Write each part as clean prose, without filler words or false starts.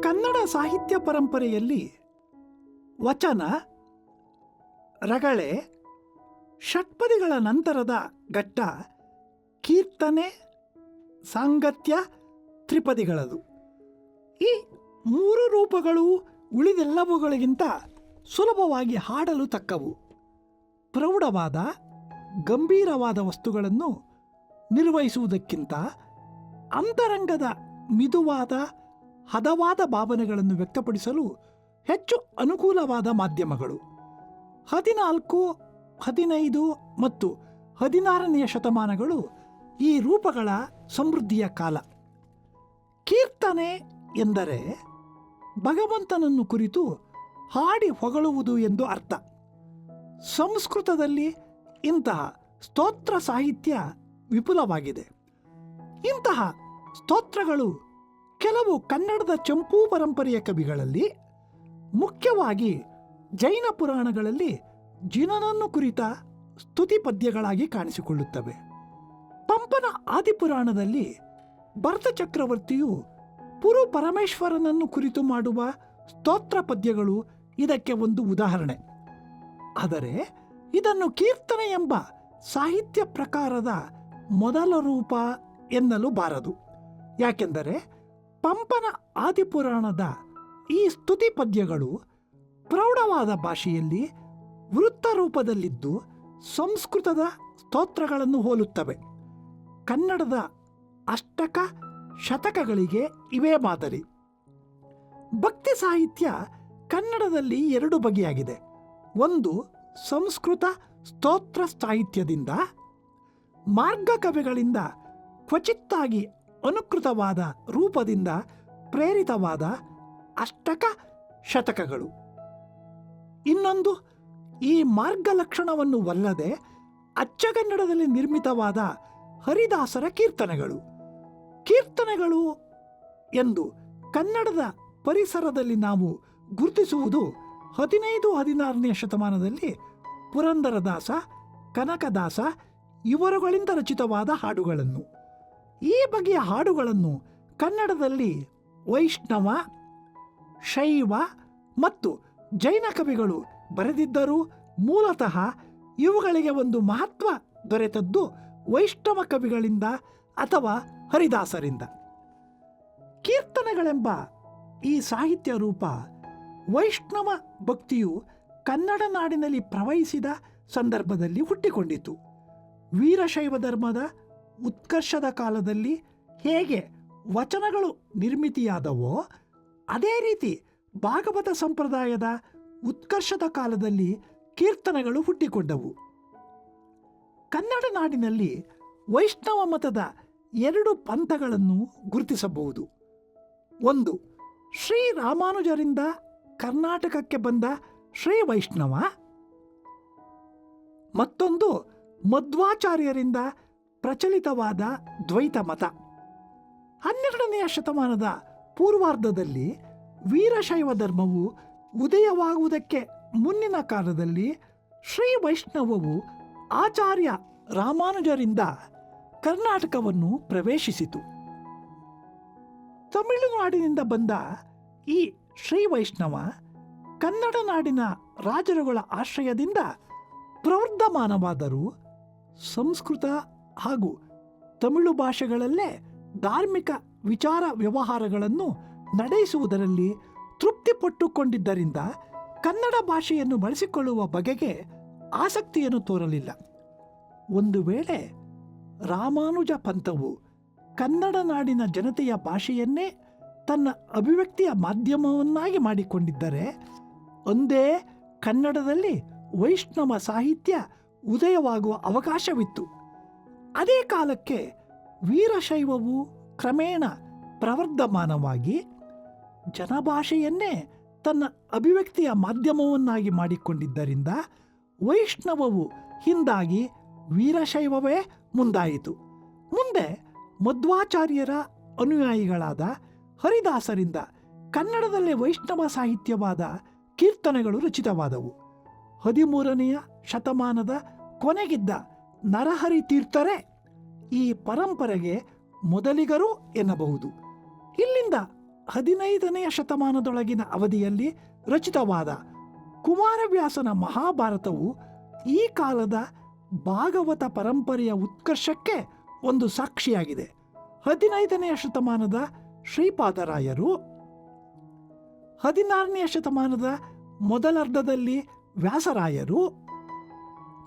ಕನ್ನಡ ಸಾಹಿತ್ಯ ಪರಂಪರೆಯಲ್ಲಿ ವಚನ, ರಗಳೆ, ಷಟ್ಪದಿಗಳ ನಂತರದ ಘಟ್ಟ ಕೀರ್ತನೆ, ಸಾಂಗತ್ಯ, ತ್ರಿಪದಿಗಳದು. ಈ ಮೂರು ರೂಪಗಳು ಉಳಿದೆಲ್ಲವುಗಳಿಗಿಂತ ಸುಲಭವಾಗಿ ಹಾಡಲು ತಕ್ಕವು. ಪ್ರೌಢವಾದ, ಗಂಭೀರವಾದ ವಸ್ತುಗಳನ್ನು ನಿರ್ವಹಿಸುವುದಕ್ಕಿಂತ ಅಂತರಂಗದ ಮಿದುವಾದ, ಹದವಾದ ಭಾವನೆಗಳನ್ನು ವ್ಯಕ್ತಪಡಿಸಲು ಹೆಚ್ಚು ಅನುಕೂಲವಾದ ಮಾಧ್ಯಮಗಳು. 14, 15 ಮತ್ತು 16ನೇ ಶತಮಾನಗಳು ಈ ರೂಪಗಳ ಸಮೃದ್ಧಿಯ ಕಾಲ. ಕೀರ್ತನೆ ಎಂದರೆ ಭಗವಂತನನ್ನು ಕುರಿತು ಹಾಡಿ ಹೊಗಳುವುದು ಎಂದು ಅರ್ಥ. ಸಂಸ್ಕೃತದಲ್ಲಿ ಇಂತಹ ಸ್ತೋತ್ರ ಸಾಹಿತ್ಯ ವಿಪುಲವಾಗಿದೆ. ಇಂತಹ ಸ್ತೋತ್ರಗಳು ಕೆಲವು ಕನ್ನಡದ ಚಂಪೂ ಪರಂಪರೆಯ ಕವಿಗಳಲ್ಲಿ, ಮುಖ್ಯವಾಗಿ ಜೈನ ಪುರಾಣಗಳಲ್ಲಿ ಜಿನನನ್ನು ಕುರಿತ ಸ್ತುತಿ ಪದ್ಯಗಳಾಗಿ ಕಾಣಿಸಿಕೊಳ್ಳುತ್ತವೆ. ಪಂಪನ ಆದಿಪುರಾಣದಲ್ಲಿ ಭರತ ಚಕ್ರವರ್ತಿಯು ಪುರು ಪರಮೇಶ್ವರನನ್ನು ಕುರಿತು ಮಾಡುವ ಸ್ತೋತ್ರ ಪದ್ಯಗಳು ಇದಕ್ಕೆ ಒಂದು ಉದಾಹರಣೆ. ಆದರೆ ಇದನ್ನು ಕೀರ್ತನೆ ಎಂಬ ಸಾಹಿತ್ಯ ಪ್ರಕಾರದ ಮೊದಲ ರೂಪ ಎನ್ನಲು ಬಾರದು. ಯಾಕೆಂದರೆ ಪಂಪನ ಆದಿಪುರಾಣದ ಈ ಸ್ತುತಿ ಪದ್ಯಗಳು ಪ್ರೌಢವಾದ ಭಾಷೆಯಲ್ಲಿ ವೃತ್ತ ರೂಪದಲ್ಲಿದ್ದು ಸಂಸ್ಕೃತದ ಸ್ತೋತ್ರಗಳನ್ನು ಹೋಲುತ್ತವೆ. ಕನ್ನಡದ ಅಷ್ಟಕ, ಶತಕಗಳಿಗೆ ಇವೇ ಮಾದರಿ. ಭಕ್ತಿ ಸಾಹಿತ್ಯ ಕನ್ನಡದಲ್ಲಿ ಎರಡು ಬಗೆಯಾಗಿದೆ. ಒಂದು ಸಂಸ್ಕೃತ ಸ್ತೋತ್ರ ಸಾಹಿತ್ಯದಿಂದ, ಮಾರ್ಗ ಕವಿಗಳಿಂದ ಕ್ವಚಿತ್ತಾಗಿ ಅನುಕೃತವಾದ ರೂಪದಿಂದ ಪ್ರೇರಿತವಾದ ಅಷ್ಟಕ, ಶತಕಗಳು. ಇನ್ನೊಂದು ಈ ಮಾರ್ಗ ಲಕ್ಷಣವನ್ನು ವಲ್ಲದೆ ಅಚ್ಚಗನ್ನಡದಲ್ಲಿ ನಿರ್ಮಿತವಾದ ಹರಿದಾಸರ ಕೀರ್ತನೆಗಳು. ಕೀರ್ತನೆಗಳು ಎಂದು ಕನ್ನಡದ ಪರಿಸರದಲ್ಲಿ ನಾವು ಗುರುತಿಸುವುದು 15, 16ನೇ ಶತಮಾನದಲ್ಲಿ ಪುರಂದರದಾಸ, ಕನಕದಾಸ ಇವರುಗಳಿಂದ ರಚಿತವಾದ ಹಾಡುಗಳನ್ನು. ಈ ಬಗೆಯ ಹಾಡುಗಳನ್ನು ಕನ್ನಡದಲ್ಲಿ ವೈಷ್ಣವ, ಶೈವ ಮತ್ತು ಜೈನ ಕವಿಗಳು ಬರೆದಿದ್ದರೂ ಮೂಲತಃ ಇವುಗಳಿಗೆ ಒಂದು ಮಹತ್ವ ದೊರೆತದ್ದು ವೈಷ್ಣವ ಕವಿಗಳಿಂದ ಅಥವಾ ಹರಿದಾಸರಿಂದ. ಕೀರ್ತನೆಗಳೆಂಬ ಈ ಸಾಹಿತ್ಯ ರೂಪ ವೈಷ್ಣವ ಭಕ್ತಿಯು ಕನ್ನಡ ನಾಡಿನಲ್ಲಿ ಪ್ರವಹಿಸಿದ ಸಂದರ್ಭದಲ್ಲಿ ಹುಟ್ಟಿಕೊಂಡಿತು. ವೀರಶೈವ ಧರ್ಮದ ಉತ್ಕರ್ಷದ ಕಾಲದಲ್ಲಿ ಹೇಗೆ ವಚನಗಳು ನಿರ್ಮಿತಿಯಾದವೋ ಅದೇ ರೀತಿ ಭಾಗವತ ಸಂಪ್ರದಾಯದ ಉತ್ಕರ್ಷದ ಕಾಲದಲ್ಲಿ ಕೀರ್ತನೆಗಳು ಹುಟ್ಟಿಕೊಂಡವು. ಕನ್ನಡ ನಾಡಿನಲ್ಲಿ ವೈಷ್ಣವ ಮತದ ಎರಡು ಪಂಥಗಳನ್ನು ಗುರುತಿಸಬಹುದು. ಒಂದು ಶ್ರೀರಾಮಾನುಜರಿಂದ ಕರ್ನಾಟಕಕ್ಕೆ ಬಂದ ಶ್ರೀ ವೈಷ್ಣವ, ಮತ್ತೊಂದು ಮಧ್ವಾಚಾರ್ಯರಿಂದ ಪ್ರಚಲಿತವಾದ ದ್ವೈತ ಮತ. 12ನೆಯ ಶತಮಾನದ ಪೂರ್ವಾರ್ಧದಲ್ಲಿ ವೀರಶೈವ ಧರ್ಮವು ಉದಯವಾಗುವುದಕ್ಕೆ ಮುನ್ನಿನ ಕಾಲದಲ್ಲಿ ಶ್ರೀ ವೈಷ್ಣವವು ಆಚಾರ್ಯ ರಾಮಾನುಜರಿಂದ ಕರ್ನಾಟಕವನ್ನು ಪ್ರವೇಶಿಸಿತು. ತಮಿಳುನಾಡಿನಿಂದ ಬಂದ ಈ ಶ್ರೀ ವೈಷ್ಣವ ಕನ್ನಡ ನಾಡಿನ ರಾಜರುಗಳ ಆಶ್ರಯದಿಂದ ಪ್ರವರ್ಧಮಾನವಾದರೂ ಸಂಸ್ಕೃತ ಹಾಗೂ ತಮಿಳು ಭಾಷೆಗಳಲ್ಲೇ ಧಾರ್ಮಿಕ ವಿಚಾರ ವ್ಯವಹಾರಗಳನ್ನು ನಡೆಸುವುದರಲ್ಲಿ ತೃಪ್ತಿಪಟ್ಟುಕೊಂಡಿದ್ದರಿಂದ ಕನ್ನಡ ಭಾಷೆಯನ್ನು ಬಳಸಿಕೊಳ್ಳುವ ಬಗೆಗೆ ಆಸಕ್ತಿಯನ್ನು ತೋರಲಿಲ್ಲ. ಒಂದು ವೇಳೆ ರಾಮಾನುಜ ಪಂಥವು ಕನ್ನಡ ನಾಡಿನ ಜನತೆಯ ಭಾಷೆಯನ್ನೇ ತನ್ನ ಅಭಿವ್ಯಕ್ತಿಯ ಮಾಧ್ಯಮವನ್ನಾಗಿ ಮಾಡಿಕೊಂಡಿದ್ದರೆ ಒಂದೇ ಕನ್ನಡದಲ್ಲಿ ವೈಷ್ಣವ ಸಾಹಿತ್ಯ ಉದಯವಾಗುವ ಅವಕಾಶವಿತ್ತು. ಅದೇ ಕಾಲಕ್ಕೆ ವೀರಶೈವವು ಕ್ರಮೇಣ ಪ್ರವರ್ಧಮಾನವಾಗಿ ಜನಭಾಷೆಯನ್ನೇ ತನ್ನ ಅಭಿವ್ಯಕ್ತಿಯ ಮಾಧ್ಯಮವನ್ನಾಗಿ ಮಾಡಿಕೊಂಡಿದ್ದರಿಂದ ವೈಷ್ಣವವು ಹಿಂದಾಗಿ ವೀರಶೈವವೇ ಮುಂದಾಯಿತು. ಮುಂದೆ ಮಧ್ವಾಚಾರ್ಯರ ಅನುಯಾಯಿಗಳಾದ ಹರಿದಾಸರಿಂದ ಕನ್ನಡದಲ್ಲೇ ವೈಷ್ಣವ ಸಾಹಿತ್ಯವಾದ ಕೀರ್ತನೆಗಳು ರಚಿತವಾದವು. 13ನೆಯ ಶತಮಾನದ ಕೊನೆಗಿದ್ದ ನರಹರಿ ತೀರ್ಥರೇ ಈ ಪರಂಪರೆಗೆ ಮೊದಲಿಗರು ಎನ್ನಬಹುದು. ಇಲ್ಲಿಂದ 15ನೆಯ ಶತಮಾನದೊಳಗಿನ ಅವಧಿಯಲ್ಲಿ ರಚಿತವಾದ ಕುಮಾರವ್ಯಾಸನ ಮಹಾಭಾರತವು ಈ ಕಾಲದ ಭಾಗವತ ಪರಂಪರೆಯ ಉತ್ಕರ್ಷಕ್ಕೆ ಒಂದು ಸಾಕ್ಷಿಯಾಗಿದೆ. 15ನೆಯ ಶತಮಾನದ ಶ್ರೀಪಾದರಾಯರು, 16ನೆಯ ಶತಮಾನದ ಮೊದಲರ್ಧದಲ್ಲಿ ವ್ಯಾಸರಾಯರು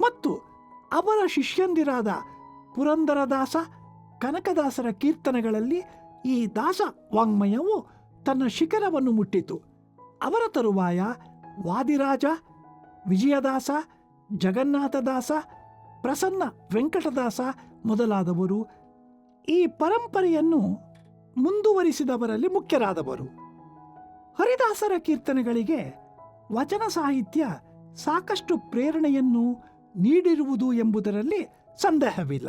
ಮತ್ತು ಅವರ ಶಿಷ್ಯಂದಿರಾದ ಪುರಂದರದಾಸ, ಕನಕದಾಸರ ಕೀರ್ತನೆಗಳಲ್ಲಿ ಈ ದಾಸ ವಾಂಗ್ಮಯವು ತನ್ನ ಶಿಖರವನ್ನು ಮುಟ್ಟಿತು. ಅವರ ತರುವಾಯ ವಾದಿರಾಜ, ವಿಜಯದಾಸ, ಜಗನ್ನಾಥದಾಸ, ಪ್ರಸನ್ನ ವೆಂಕಟದಾಸ ಮೊದಲಾದವರು ಈ ಪರಂಪರೆಯನ್ನು ಮುಂದುವರಿಸಿದವರಲ್ಲಿ ಮುಖ್ಯರಾದವರು. ಹರಿದಾಸರ ಕೀರ್ತನೆಗಳಿಗೆ ವಚನ ಸಾಹಿತ್ಯ ಸಾಕಷ್ಟು ಪ್ರೇರಣೆಯನ್ನು ನೀಡಿರುವುದು ಎಂಬುದರಲ್ಲಿ ಸಂದೇಹವಿಲ್ಲ.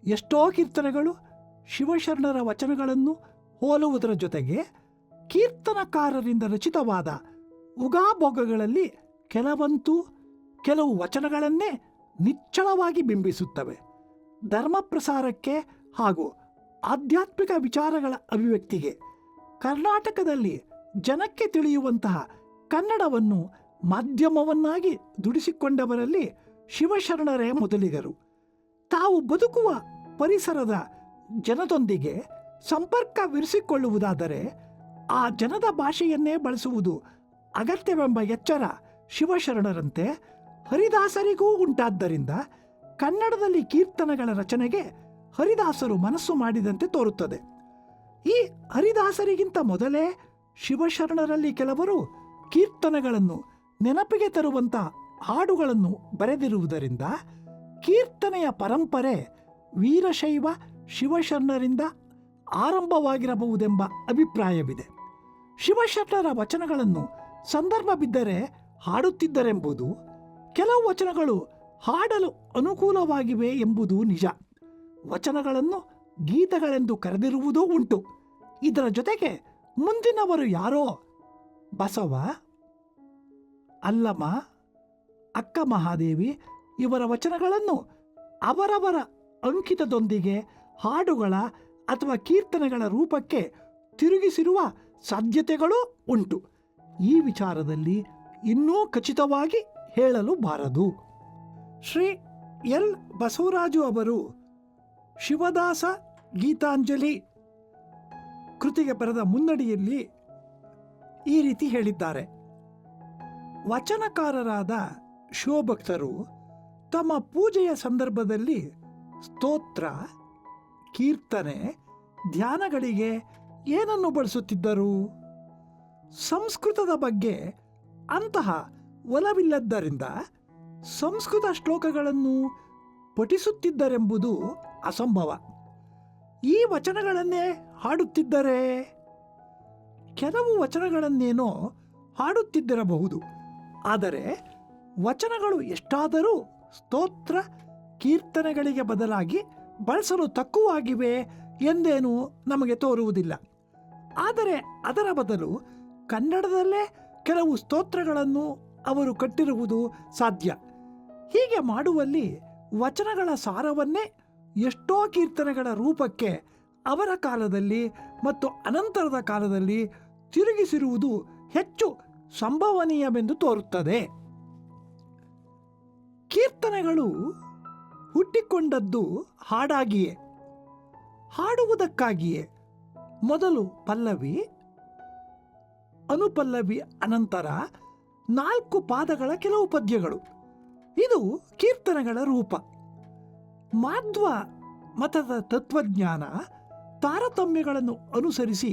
ಎಷ್ಟೋ ಕೀರ್ತನೆಗಳು ಶಿವಶರಣರ ವಚನಗಳನ್ನು ಹೋಲುವುದರ ಜೊತೆಗೆ ಕೀರ್ತನಕಾರರಿಂದ ರಚಿತವಾದ ಉಗಾಭೋಗಗಳಲ್ಲಿ ಕೆಲವು ವಚನಗಳನ್ನೇ ನಿಚ್ಚಳವಾಗಿ ಬಿಂಬಿಸುತ್ತವೆ. ಧರ್ಮ ಪ್ರಸಾರಕ್ಕೆ ಹಾಗೂ ಆಧ್ಯಾತ್ಮಿಕ ವಿಚಾರಗಳ ಅಭಿವ್ಯಕ್ತಿಗೆ ಕರ್ನಾಟಕದಲ್ಲಿ ಜನಕ್ಕೆ ತಿಳಿಯುವಂತಹ ಕನ್ನಡವನ್ನು ಮಾಧ್ಯಮವನ್ನಾಗಿ ದುಡಿಸಿಕೊಂಡವರಲ್ಲಿ ಶಿವಶರಣರೇ ಮೊದಲಿಗರು. ತಾವು ಬದುಕುವ ಪರಿಸರದ ಜನದೊಂದಿಗೆ ಸಂಪರ್ಕವಿರಿಸಿಕೊಳ್ಳುವುದಾದರೆ ಆ ಜನದ ಭಾಷೆಯನ್ನೇ ಬಳಸುವುದು ಅಗತ್ಯವೆಂಬ ಎಚ್ಚರ ಶಿವಶರಣರಂತೆ ಹರಿದಾಸರಿಗೂ ಉಂಟಾದ್ದರಿಂದ ಕನ್ನಡದಲ್ಲಿ ಕೀರ್ತನೆಗಳ ರಚನೆಗೆ ಹರಿದಾಸರು ಮನಸ್ಸು ಮಾಡಿದಂತೆ ತೋರುತ್ತದೆ. ಈ ಹರಿದಾಸರಿಗಿಂತ ಮೊದಲೇ ಶಿವಶರಣರಲ್ಲಿ ಕೆಲವರು ಕೀರ್ತನೆಗಳನ್ನು ನೆನಪಿಗೆ ತರುವಂಥ ಹಾಡುಗಳನ್ನು ಬರೆದಿರುವುದರಿಂದ ಕೀರ್ತನೆಯ ಪರಂಪರೆ ವೀರಶೈವ ಶಿವಶರಣರಿಂದ ಆರಂಭವಾಗಿರಬಹುದೆಂಬ ಅಭಿಪ್ರಾಯವಿದೆ. ಶಿವಶರಣರ ವಚನಗಳನ್ನು ಸಂದರ್ಭ ಬಿದ್ದರೆ ಹಾಡುತ್ತಿದ್ದರೆಂಬುದು, ಕೆಲವು ವಚನಗಳು ಹಾಡಲು ಅನುಕೂಲವಾಗಿವೆ ಎಂಬುದು ನಿಜ. ವಚನಗಳನ್ನು ಗೀತಗಳೆಂದು ಕರೆದಿರುವುದೂ ಉಂಟು. ಇದರ ಜೊತೆಗೆ ಮುಂದಿನವರು ಯಾರೋ ಬಸವ, ಅಲ್ಲಮ, ಅಕ್ಕ ಮಹಾದೇವಿ ಇವರ ವಚನಗಳನ್ನು ಅವರವರ ಅಂಕಿತದೊಂದಿಗೆ ಹಾಡುಗಳ ಅಥವಾ ಕೀರ್ತನೆಗಳ ರೂಪಕ್ಕೆ ತಿರುಗಿಸಿರುವ ಸಾಧ್ಯತೆಗಳೂ ಉಂಟು. ಈ ವಿಚಾರದಲ್ಲಿ ಇನ್ನೂ ಖಚಿತವಾಗಿ ಹೇಳಲು ಬಾರದು. ಶ್ರೀ ಎಲ್ ಬಸವರಾಜು ಅವರು ಶಿವದಾಸ ಗೀತಾಂಜಲಿ ಕೃತಿಗೆ ಬರೆದ ಮುನ್ನಡಿಯಲ್ಲಿ ಈ ರೀತಿ ಹೇಳಿದ್ದಾರೆ. ವಚನಕಾರರಾದ ಶಿವಭಕ್ತರು ತಮ್ಮ ಪೂಜೆಯ ಸಂದರ್ಭದಲ್ಲಿ ಸ್ತೋತ್ರ, ಕೀರ್ತನೆ, ಧ್ಯಾನಗಳಿಗೆ ಏನನ್ನು ಬಳಸುತ್ತಿದ್ದರು? ಸಂಸ್ಕೃತದ ಬಗ್ಗೆ ಅಂತಹ ಒಲವಿಲ್ಲದ್ದರಿಂದ ಸಂಸ್ಕೃತ ಶ್ಲೋಕಗಳನ್ನು ಪಠಿಸುತ್ತಿದ್ದರೆಂಬುದು ಅಸಂಭವ. ಈ ವಚನಗಳನ್ನೇ ಹಾಡುತ್ತಿದ್ದರೆ? ಕೆಲವು ವಚನಗಳನ್ನೇನೋ ಹಾಡುತ್ತಿದ್ದಿರಬಹುದು. ಆದರೆ ವಚನಗಳು ಎಷ್ಟಾದರೂ ಸ್ತೋತ್ರ, ಕೀರ್ತನೆಗಳಿಗೆ ಬದಲಾಗಿ ಬಳಸಲು ತಕ್ಕುವಾಗಿವೆ ಎಂದೇನೂ ನಮಗೆ ತೋರುವುದಿಲ್ಲ. ಆದರೆ ಅದರ ಬದಲು ಕನ್ನಡದಲ್ಲೇ ಕೆಲವು ಸ್ತೋತ್ರಗಳನ್ನು ಅವರು ಕಟ್ಟಿರುವುದು ಸಾಧ್ಯ. ಹೀಗೆ ಮಾಡುವಲ್ಲಿ ವಚನಗಳ ಸಾರವನ್ನೇ ಎಷ್ಟೋ ಕೀರ್ತನೆಗಳ ರೂಪಕ್ಕೆ ಅವರ ಕಾಲದಲ್ಲಿ ಮತ್ತು ಅನಂತರದ ಕಾಲದಲ್ಲಿ ತಿರುಗಿಸಿರುವುದು ಹೆಚ್ಚು ಸಂಭವನೀಯವೆಂದು ತೋರುತ್ತದೆ. ಕೀರ್ತನೆಗಳು ಹುಟ್ಟಿಕೊಂಡದ್ದು ಹಾಡಾಗಿಯೇ, ಹಾಡುವುದಕ್ಕಾಗಿಯೇ. ಮೊದಲು ಪಲ್ಲವಿ, ಅನುಪಲ್ಲವಿ, ಅನಂತರ 4 ಪಾದಗಳ ಕೆಲವು ಪದ್ಯಗಳು. ಇದು ಕೀರ್ತನೆಗಳ ರೂಪ. ಮಾಧ್ವ ಮತದ ತತ್ವಜ್ಞಾನ ತಾರತಮ್ಯಗಳನ್ನು ಅನುಸರಿಸಿ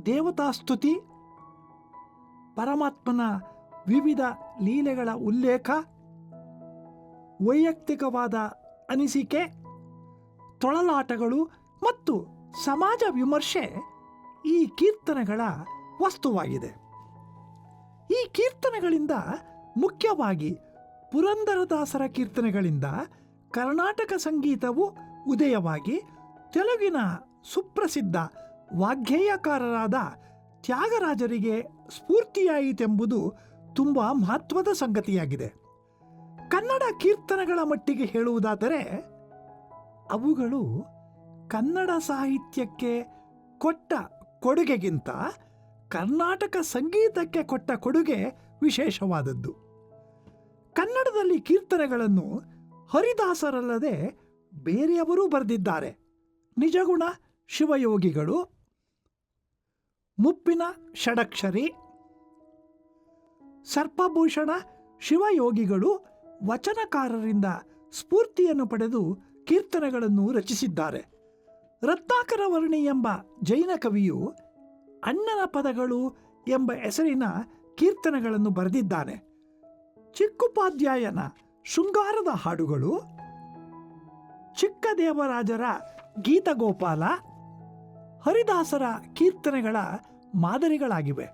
ದೇವತಾಸ್ತುತಿ, ಪರಮಾತ್ಮನ ವಿವಿಧ ಲೀಲೆಗಳ ಉಲ್ಲೇಖ, ವೈಯಕ್ತಿಕವಾದ ಅನಿಸಿಕೆ, ತೊಳಲಾಟಗಳು ಮತ್ತು ಸಮಾಜ ವಿಮರ್ಶೆ ಈ ಕೀರ್ತನೆಗಳ ವಸ್ತುವಾಗಿದೆ. ಈ ಕೀರ್ತನೆಗಳಿಂದ, ಮುಖ್ಯವಾಗಿ ಪುರಂದರದಾಸರ ಕೀರ್ತನೆಗಳಿಂದ ಕರ್ನಾಟಕ ಸಂಗೀತವು ಉದಯವಾಗಿ ತೆಲುಗಿನ ಸುಪ್ರಸಿದ್ಧ ವಾಗ್ಗೇಯಕಾರರಾದ ತ್ಯಾಗರಾಜರಿಗೆ ಸ್ಫೂರ್ತಿಯಾಯಿತೆಂಬುದು ತುಂಬ ಮಹತ್ವದ ಸಂಗತಿಯಾಗಿದೆ. ಕನ್ನಡ ಕೀರ್ತನೆಗಳ ಮಟ್ಟಿಗೆ ಹೇಳುವುದಾದರೆ ಅವುಗಳು ಕನ್ನಡ ಸಾಹಿತ್ಯಕ್ಕೆ ಕೊಟ್ಟ ಕೊಡುಗೆಗಿಂತ ಕರ್ನಾಟಕ ಸಂಗೀತಕ್ಕೆ ಕೊಟ್ಟ ಕೊಡುಗೆ ವಿಶೇಷವಾದದ್ದು. ಕನ್ನಡದಲ್ಲಿ ಕೀರ್ತನೆಗಳನ್ನು ಹರಿದಾಸರಲ್ಲದೆ ಬೇರೆಯವರೂ ಬರೆದಿದ್ದಾರೆ. ನಿಜಗುಣ ಶಿವಯೋಗಿಗಳು, ಮುಪ್ಪಿನ ಷಡಕ್ಷರಿ, ಸರ್ಪಭೂಷಣ ಶಿವಯೋಗಿಗಳು ವಚನಕಾರರಿಂದ ಸ್ಫೂರ್ತಿಯನ್ನು ಪಡೆದು ಕೀರ್ತನೆಗಳನ್ನು ರಚಿಸಿದ್ದಾರೆ. ರತ್ನಾಕರ ವರ್ಣಿ ಎಂಬ ಜೈನ ಕವಿಯು ಅಣ್ಣನ ಪದಗಳು ಎಂಬ ಹೆಸರಿನ ಕೀರ್ತನೆಗಳನ್ನು ಬರೆದಿದ್ದಾನೆ. ಚಿಕ್ಕುಪಾಧ್ಯಾಯನ ಶೃಂಗಾರದ ಹಾಡುಗಳು, ಚಿಕ್ಕದೇವರಾಜರ ಗೀತಗೋಪಾಲ ಹರಿದಾಸರ ಕೀರ್ತನೆಗಳ ಮಾದರಿಗಳಾಗಿವೆ.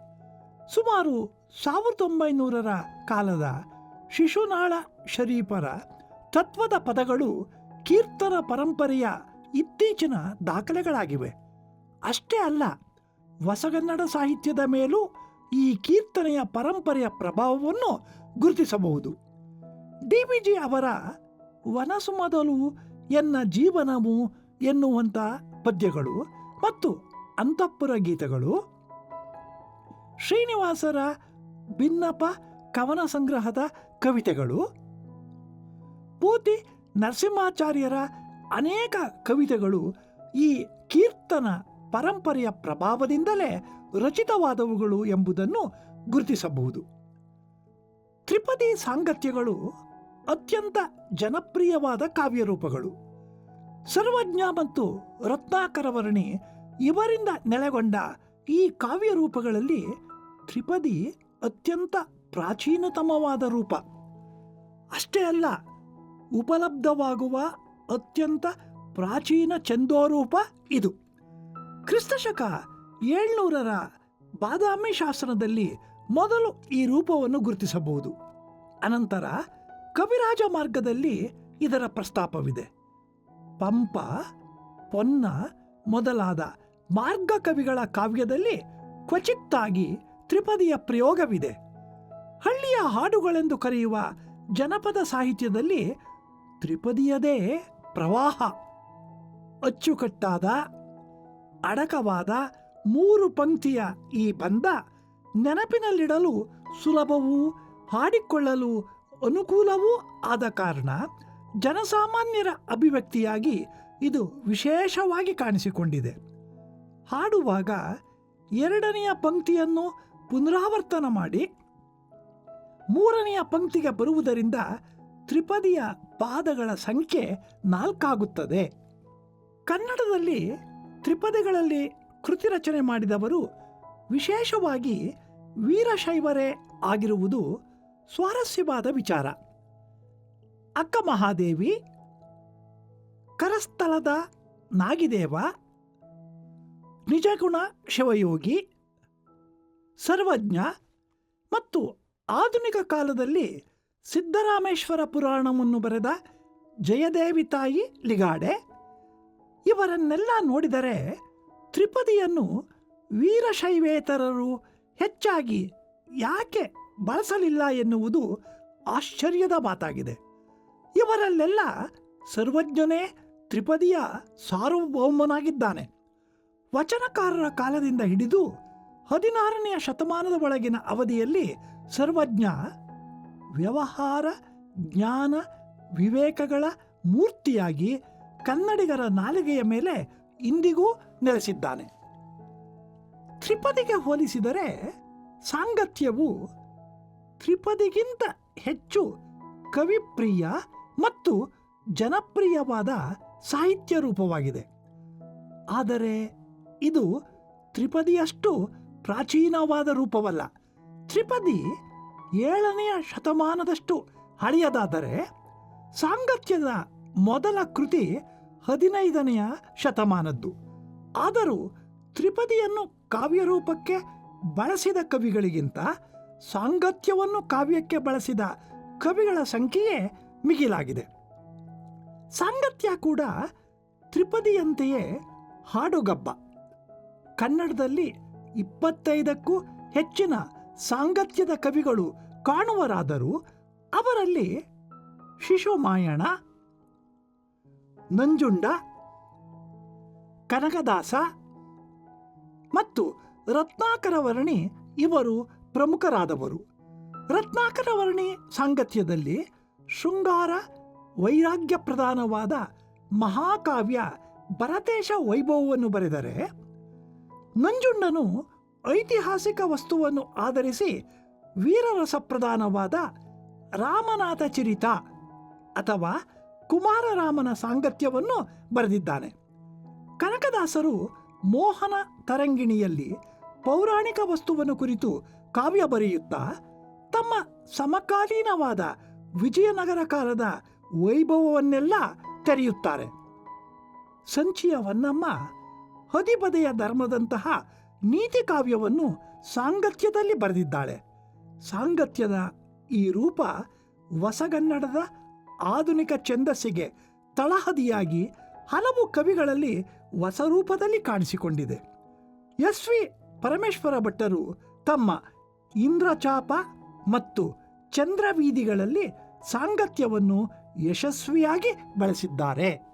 ಸುಮಾರು 1900ರ ಕಾಲದ ಶಿಶುನಾಳ ಶರೀಫರ ತತ್ವದ ಪದಗಳು ಕೀರ್ತನ ಪರಂಪರೆಯ ಇತ್ತೀಚಿನ ದಾಖಲೆಗಳಾಗಿವೆ. ಅಷ್ಟೇ ಅಲ್ಲ, ಹೊಸಗನ್ನಡ ಸಾಹಿತ್ಯದ ಮೇಲೂ ಈ ಕೀರ್ತನೆಯ ಪರಂಪರೆಯ ಪ್ರಭಾವವನ್ನು ಗುರುತಿಸಬಹುದು. ಡಿ.ವಿ.ಜಿ. ಅವರ ವನಸುಮದಲು ಎನ್ನ ಜೀವನವು ಎನ್ನುವಂಥ ಪದ್ಯಗಳು ಮತ್ತು ಅಂತಃಪುರ ಗೀತೆಗಳು, ಶ್ರೀನಿವಾಸರ ಭಿನ್ನಪ ಕವನ ಸಂಗ್ರಹದ ಕವಿತೆಗಳು, ಪೂತಿ ನರಸಿಂಹಾಚಾರ್ಯರ ಅನೇಕ ಕವಿತೆಗಳು ಈ ಕೀರ್ತನ ಪರಂಪರೆಯ ಪ್ರಭಾವದಿಂದಲೇ ರಚಿತವಾದವುಗಳು ಎಂಬುದನ್ನು ಗುರುತಿಸಬಹುದು. ತ್ರಿಪದಿ ಸಾಂಗತ್ಯಗಳು ಅತ್ಯಂತ ಜನಪ್ರಿಯವಾದ ಕಾವ್ಯರೂಪಗಳು. ಸರ್ವಜ್ಞ ಮತ್ತು ರತ್ನಾಕರ ವರ್ಣಿ ಇವರಿಂದ ನೆಲೆಗೊಂಡ ಈ ಕಾವ್ಯರೂಪಗಳಲ್ಲಿ ತ್ರಿಪದಿ ಅತ್ಯಂತ ಪ್ರಾಚೀನತಮವಾದ ರೂಪ. ಅಷ್ಟೇ ಅಲ್ಲ, ಉಪಲಬ್ಧವಾಗುವ ಅತ್ಯಂತ ಪ್ರಾಚೀನ ಛಂದೋರೂಪ ಇದು. ಕ್ರಿಸ್ತಶಕ 700ರ ಬಾದಾಮಿ ಶಾಸನದಲ್ಲಿ ಮೊದಲು ಈ ರೂಪವನ್ನು ಗುರುತಿಸಬಹುದು. ಅನಂತರ ಕವಿರಾಜ ಮಾರ್ಗದಲ್ಲಿ ಇದರ ಪ್ರಸ್ತಾಪವಿದೆ. ಪಂಪ, ಪೊನ್ನ ಮೊದಲಾದ ಮಾರ್ಗ ಕವಿಗಳ ಕಾವ್ಯದಲ್ಲಿ ಕ್ವಚಿತ್ತಾಗಿ ತ್ರಿಪದಿಯ ಪ್ರಯೋಗವಿದೆ. ಹಳ್ಳಿಯ ಹಾಡುಗಳೆಂದು ಕರೆಯುವ ಜನಪದ ಸಾಹಿತ್ಯದಲ್ಲಿ ತ್ರಿಪದಿಯದೇ ಪ್ರವಾಹ. ಅಚ್ಚುಕಟ್ಟಾದ ಅಡಕವಾದ 3 ಪಂಕ್ತಿಯ ಈ ಬಂಧ ನೆನಪಿನಲ್ಲಿಡಲು ಸುಲಭವೂ ಹಾಡಿಕೊಳ್ಳಲು ಅನುಕೂಲವೂ ಆದ ಕಾರಣ ಜನಸಾಮಾನ್ಯರ ಅಭಿವ್ಯಕ್ತಿಯಾಗಿ ಇದು ವಿಶೇಷವಾಗಿ ಕಾಣಿಸಿಕೊಂಡಿದೆ. ಹಾಡುವಾಗ 2ನೆಯ ಪಂಕ್ತಿಯನ್ನು ಪುನರಾವರ್ತನ ಮಾಡಿ 3ನೆಯ ಪಂಕ್ತಿಗೆ ಬರುವುದರಿಂದ ತ್ರಿಪದಿಯ ಪಾದಗಳ ಸಂಖ್ಯೆ 4 ಆಗುತ್ತದೆ. ಕನ್ನಡದಲ್ಲಿ ತ್ರಿಪದಿಗಳಲ್ಲಿ ಕೃತಿ ರಚನೆ ಮಾಡಿದವರು ವಿಶೇಷವಾಗಿ ವೀರಶೈವರೇ ಆಗಿರುವುದು ಸ್ವಾರಸ್ಯವಾದ ವಿಚಾರ. ಅಕ್ಕ ಮಹಾದೇವಿ, ಕರಸ್ಥಲದ ನಾಗಿದೇವ, ನಿಜಗುಣ ಶಿವಯೋಗಿ, ಸರ್ವಜ್ಞ ಮತ್ತು ಆಧುನಿಕ ಕಾಲದಲ್ಲಿ ಸಿದ್ದರಾಮೇಶ್ವರ ಪುರಾಣವನ್ನು ಬರೆದ ಜಯದೇವಿ ತಾಯಿ ಲಿಗಾಡೆ ಇವರನ್ನೆಲ್ಲ ನೋಡಿದರೆ ತ್ರಿಪದಿಯನ್ನು ವೀರಶೈವೇತರರು ಹೆಚ್ಚಾಗಿ ಯಾಕೆ ಬಳಸಲಿಲ್ಲ ಎನ್ನುವುದು ಆಶ್ಚರ್ಯದ ಮಾತಾಗಿದೆ. ಇವರಲ್ಲೆಲ್ಲ ಸರ್ವಜ್ಞನೇ ತ್ರಿಪದಿಯ ಸಾರ್ವಭೌಮನಾಗಿದ್ದಾನೆ. ವಚನಕಾರರ ಕಾಲದಿಂದ ಹಿಡಿದು 16ನೆಯ ಶತಮಾನದ ಒಳಗಿನ ಅವಧಿಯಲ್ಲಿ ಸರ್ವಜ್ಞ ವ್ಯವಹಾರ, ಜ್ಞಾನ, ವಿವೇಕಗಳ ಮೂರ್ತಿಯಾಗಿ ಕನ್ನಡಿಗರ ನಾಲಿಗೆಯ ಮೇಲೆ ಇಂದಿಗೂ ನೆಲೆಸಿದ್ದಾನೆ. ತ್ರಿಪದಿಗೆ ಹೋಲಿಸಿದರೆ ಸಾಂಗತ್ಯವು ತ್ರಿಪದಿಗಿಂತ ಹೆಚ್ಚು ಕವಿಪ್ರಿಯ ಮತ್ತು ಜನಪ್ರಿಯವಾದ ಸಾಹಿತ್ಯ ರೂಪವಾಗಿದೆ. ಆದರೆ ಇದು ತ್ರಿಪದಿಯಷ್ಟು ಪ್ರಾಚೀನವಾದ ರೂಪವಲ್ಲ. ತ್ರಿಪದಿ 7ನೆಯ ಶತಮಾನದಷ್ಟು ಹಳೆಯದಾದರೆ ಸಾಂಗತ್ಯದ ಮೊದಲ ಕೃತಿ 15ನೆಯ ಶತಮಾನದ್ದು. ಆದರೂ ತ್ರಿಪದಿಯನ್ನು ಕಾವ್ಯರೂಪಕ್ಕೆ ಬಳಸಿದ ಕವಿಗಳಿಗಿಂತ ಸಾಂಗತ್ಯವನ್ನು ಕಾವ್ಯಕ್ಕೆ ಬಳಸಿದ ಕವಿಗಳ ಸಂಖ್ಯೆಯೇ ಮಿಗಿಲಾಗಿದೆ. ಸಾಂಗತ್ಯ ಕೂಡ ತ್ರಿಪದಿಯಂತೆಯೇ ಹಾಡುಗಬ್ಬ. ಕನ್ನಡದಲ್ಲಿ 25ಕ್ಕೂ ಹೆಚ್ಚಿನ ಸಾಂಗತ್ಯದ ಕವಿಗಳು ಕಾಣುವರಾದರೂ ಅವರಲ್ಲಿ ಶಿಶುಮಾಯಣ, ನಂಜುಂಡ, ಕನಕದಾಸ, ಮತ್ತು ರತ್ನಾಕರ ವರ್ಣಿ ಇವರು ಪ್ರಮುಖರಾದವರು. ರತ್ನಾಕರ ವರ್ಣಿ ಸಾಂಗತ್ಯದಲ್ಲಿ ಶೃಂಗಾರ ವೈರಾಗ್ಯ ಪ್ರಧಾನವಾದ ಮಹಾಕಾವ್ಯ ಭರತೇಶ ವೈಭವವನ್ನು ಬರೆದರೆ, ನಂಜುಂಡನು ಐತಿಹಾಸಿಕ ವಸ್ತುವನ್ನು ಆಧರಿಸಿ ವೀರರಸ ಪ್ರಧಾನವಾದ ರಾಮನಾಥ ಚರಿತ ಅಥವಾ ಕುಮಾರರಾಮನ ಸಾಂಗತ್ಯವನ್ನು ಬರೆದಿದ್ದಾನೆ. ಕನಕದಾಸರು ಮೋಹನ ತರಂಗಿಣಿಯಲ್ಲಿ ಪೌರಾಣಿಕ ವಸ್ತುವನ್ನು ಕುರಿತು ಕಾವ್ಯ ಬರೆಯುತ್ತಾ ತಮ್ಮ ಸಮಕಾಲೀನವಾದ ವಿಜಯನಗರ ಕಾಲದ ವೈಭವವನ್ನೆಲ್ಲ ತೆರೆಯುತ್ತಾರೆ. ಸಂಚಿಯ ಹೊನ್ನಮ್ಮ ಹದಿಬದೆಯ ಧರ್ಮದಂತಹ ನೀತಿ ಕಾವ್ಯವನ್ನು ಸಾಂಗತ್ಯದಲ್ಲಿ ಬರೆದಿದ್ದಾಳೆ. ಸಾಂಗತ್ಯದ ಈ ರೂಪ ಹೊಸಗನ್ನಡದ ಆಧುನಿಕ ಛಂದಸ್ಸಿಗೆ ತಳಹದಿಯಾಗಿ ಹಲವು ಕವಿಗಳಲ್ಲಿ ಹೊಸ ರೂಪದಲ್ಲಿ ಕಾಣಿಸಿಕೊಂಡಿದೆ. ಎಸ್ ವಿ ಪರಮೇಶ್ವರ ಭಟ್ಟರು ತಮ್ಮ ಇಂದ್ರಚಾಪ ಮತ್ತು ಚಂದ್ರವೀದಿಗಳಲ್ಲಿ ಸಾಂಗತ್ಯವನ್ನು ಯಶಸ್ವಿಯಾಗಿ ಬಳಸಿದ್ದಾರೆ.